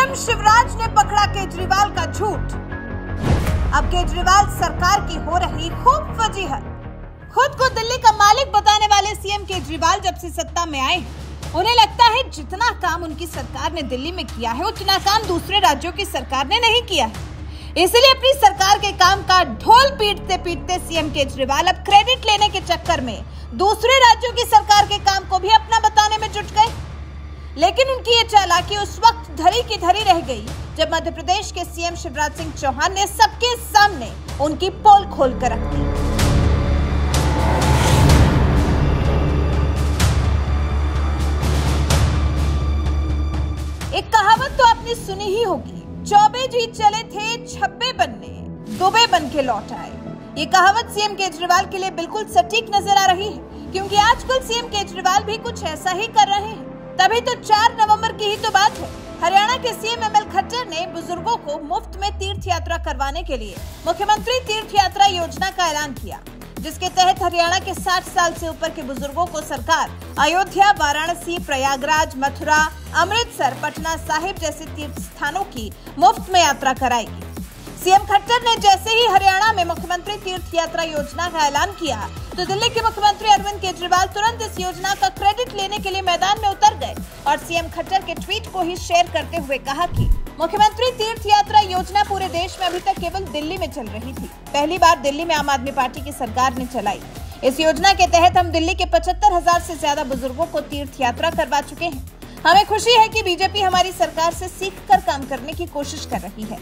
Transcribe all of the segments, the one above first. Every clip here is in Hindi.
सीएम शिवराज ने पकड़ा केजरीवाल का झूठ। अब केजरीवाल सरकार की हो रही खूब वजीहत। खुद को दिल्ली का मालिक बताने वाले सीएम केजरीवाल जब से सत्ता में आए, उन्हें लगता है जितना काम उनकी सरकार ने दिल्ली में किया है उतना काम दूसरे राज्यों की सरकार ने नहीं किया है। इसलिए अपनी सरकार के काम का ढोल पीटते पीटते सीएम केजरीवाल अब क्रेडिट लेने के चक्कर में दूसरे राज्यों की सरकार के काम को भी अपना बताने में जुट गए। लेकिन उनकी ये चालाकी उस वक्त धरी की धरी रह गई जब मध्य प्रदेश के सीएम शिवराज सिंह चौहान ने सबके सामने उनकी पोल खोल कर रख दी। एक कहावत तो आपने सुनी ही होगी, चौबे जी चले थे छब्बे बनने, दुबे बन के लौट आए। ये कहावत सीएम केजरीवाल के लिए बिल्कुल सटीक नजर आ रही है, क्योंकि आजकल सीएम केजरीवाल भी कुछ ऐसा ही कर रहे हैं। तभी तो 4 नवंबर की ही तो बात है, हरियाणा के सीएम एमएल खट्टर ने बुजुर्गों को मुफ्त में तीर्थ यात्रा करवाने के लिए मुख्यमंत्री तीर्थ यात्रा योजना का ऐलान किया, जिसके तहत हरियाणा के 60 साल से ऊपर के बुजुर्गों को सरकार अयोध्या, वाराणसी, प्रयागराज, मथुरा, अमृतसर, पटना साहिब जैसे तीर्थ स्थानों की मुफ्त में यात्रा कराएगी। सीएम खट्टर ने जैसे ही हरियाणा में मुख्यमंत्री तीर्थ यात्रा योजना का ऐलान किया तो दिल्ली के मुख्यमंत्री अरविंद केजरीवाल तुरंत इस योजना का क्रेडिट लेने के लिए मैदान में उतर गए और सीएम खट्टर के ट्वीट को ही शेयर करते हुए कहा कि मुख्यमंत्री तीर्थ यात्रा योजना पूरे देश में अभी तक केवल दिल्ली में चल रही थी। पहली बार दिल्ली में आम आदमी पार्टी की सरकार ने चलाई। इस योजना के तहत हम दिल्ली के 75,000 से ज्यादा बुजुर्गों को तीर्थ यात्रा करवा चुके हैं। हमें खुशी है कि बीजेपी हमारी सरकार से सीख कर काम करने की कोशिश कर रही है।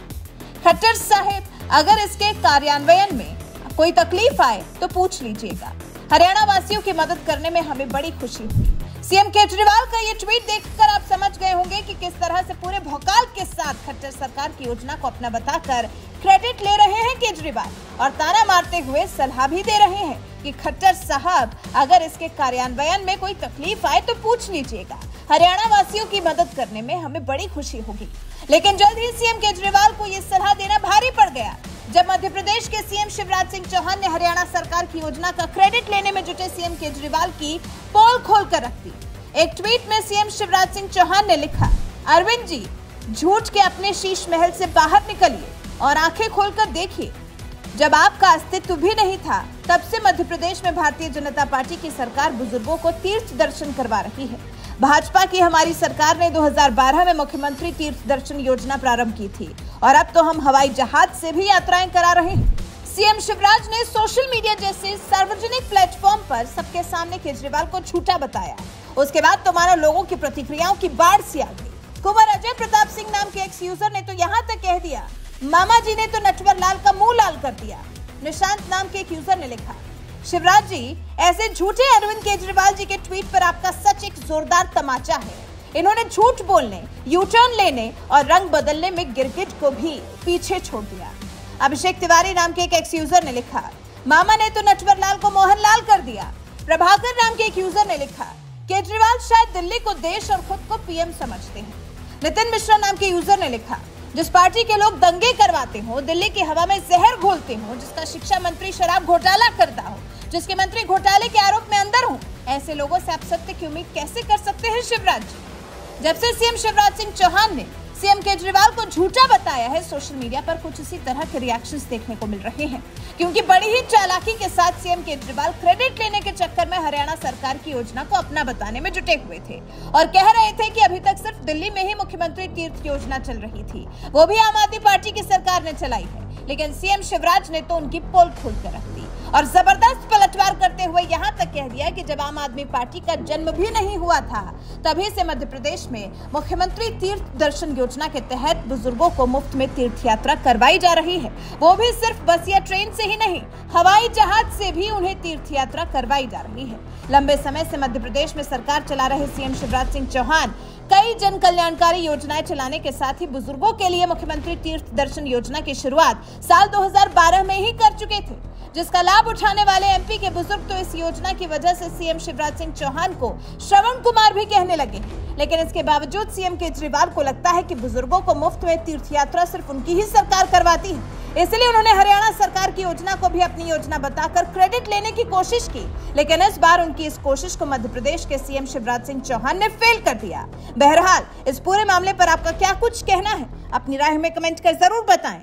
खट्टर साहिब, अगर इसके कार्यान्वयन में कोई तकलीफ आए तो पूछ लीजिएगा। हरियाणा वासियों की मदद करने में हमें बड़ी खुशी हुई। सीएम केजरीवाल का ये ट्वीट देखकर आप समझ गए होंगे कि किस तरह से पूरे भौकाल के साथ खट्टर सरकार की योजना को अपना बताकर क्रेडिट ले रहे हैं केजरीवाल और ताना मारते हुए सलाह भी दे रहे हैं कि खट्टर साहब, अगर इसके कार्यान्वयन में कोई तकलीफ आए तो पूछ लीजिएगा। हरियाणा वासियों की मदद करने में हमें बड़ी खुशी होगी। लेकिन जल्द ही सीएम केजरीवाल को ये सलाह देना भारी पड़ गया जब मध्य प्रदेश के सीएम शिवराज सिंह चौहान ने हरियाणा सरकार की योजना का क्रेडिट लेने में जुटे सीएम केजरीवाल की पोल खोलकर रख दी। एक ट्वीट में सीएम शिवराज सिंह चौहान ने लिखा, अरविंद जी, झूठ के अपने शीश महल से बाहर निकलिए और आंखें खोलकर देखिए। जब आपका अस्तित्व भी नहीं था, तब से मध्य प्रदेश में भारतीय जनता पार्टी की सरकार बुजुर्गों को तीर्थ दर्शन करवा रही है। भाजपा की हमारी सरकार ने 2012 में मुख्यमंत्री तीर्थ दर्शन योजना प्रारंभ की थी और अब तो हम हवाई जहाज से भी यात्राएं करा रहे हैं। सीएम शिवराज ने सोशल मीडिया जैसे सार्वजनिक प्लेटफॉर्म पर सबके सामने केजरीवाल को झूठा बताया। उसके बाद तो मानो लोगों की प्रतिक्रियाओं की बाढ़ सी आ गई। कुंवर अजय प्रताप सिंह नाम के एक्स यूजर ने तो यहाँ तक कह दिया, मामा जी ने तो नटवर लाल का मुंह लाल कर दिया। निशांत नाम के एक यूजर ने लिखा, शिवराज जी, ऐसे झूठे अरविंद केजरीवाल जी के ट्वीट पर आपका सच एक जोरदार तमाचा है। इन्होंने झूठ बोलने, यू टर्न लेने और रंग बदलने में गिरगिट को भी पीछे छोड़ दिया। अभिषेक तिवारी नाम के एक एक्स यूजर ने लिखा, मामा ने तो नटवर लाल को मोहन लाल कर दिया। प्रभाकर नाम के एक यूजर ने लिखा, केजरीवाल शायद दिल्ली को देश और खुद को पीएम समझते हैं। नितिन मिश्रा नाम के यूजर ने लिखा, जिस पार्टी के लोग दंगे करवाते हो, दिल्ली की हवा में जहर घोलते हो, जिसका शिक्षा मंत्री शराब घोटाला करता हो, जिसके मंत्री घोटाले के आरोप में अंदर हो, ऐसे लोगों से आप सत्य की उम्मीद कैसे कर सकते हैं शिवराज जी? जब से सीएम शिवराज सिंह चौहान ने सीएम केजरीवाल को झूठा बताया है, सोशल मीडिया पर कुछ इसी तरह के रिएक्शंस देखने को मिल रहे हैं, क्योंकि बड़ी ही चालाकी के साथ सीएम केजरीवाल क्रेडिट लेने के चक्कर में हरियाणा सरकार की योजना को अपना बताने में जुटे हुए थे और कह रहे थे कि अभी तक सिर्फ दिल्ली में ही मुख्यमंत्री तीर्थ योजना चल रही थी, वो भी आम आदमी पार्टी की सरकार ने चलाई है। लेकिन सीएम शिवराज ने तो उनकी पोल खोल कर रख दी और जबरदस्त पलटवार करते हुए यहाँ तक कह दिया कि जब आम आदमी पार्टी का जन्म भी नहीं हुआ था, तभी से मध्य प्रदेश में मुख्यमंत्री तीर्थ दर्शन योजना के तहत बुजुर्गों को मुफ्त में तीर्थ यात्रा करवाई जा रही है। वो भी सिर्फ बस या ट्रेन से ही नहीं, हवाई जहाज से भी उन्हें तीर्थ यात्रा करवाई जा रही है। लंबे समय से मध्य प्रदेश में सरकार चला रहे सीएम शिवराज सिंह चौहान कई जन कल्याणकारी योजनाएं चलाने के साथ ही बुजुर्गों के लिए मुख्यमंत्री तीर्थ दर्शन योजना की शुरुआत साल 2012 में ही कर चुके थे, जिसका लाभ उठाने वाले एमपी के बुजुर्ग तो इस योजना की वजह से सीएम शिवराज सिंह चौहान को श्रवण कुमार भी कहने लगे। लेकिन इसके बावजूद सीएम केजरीवाल को लगता है कि बुजुर्गों को मुफ्त में तीर्थ यात्रा सिर्फ उनकी ही सरकार करवाती है, इसलिए उन्होंने हरियाणा सरकार की योजना को भी अपनी योजना बताकर क्रेडिट लेने की कोशिश की, लेकिन इस बार उनकी इस कोशिश को मध्य प्रदेश के सीएम शिवराज सिंह चौहान ने फेल कर दिया। बहरहाल इस पूरे मामले पर आपका क्या कुछ कहना है, अपनी राय हमें कमेंट कर जरूर बताएं।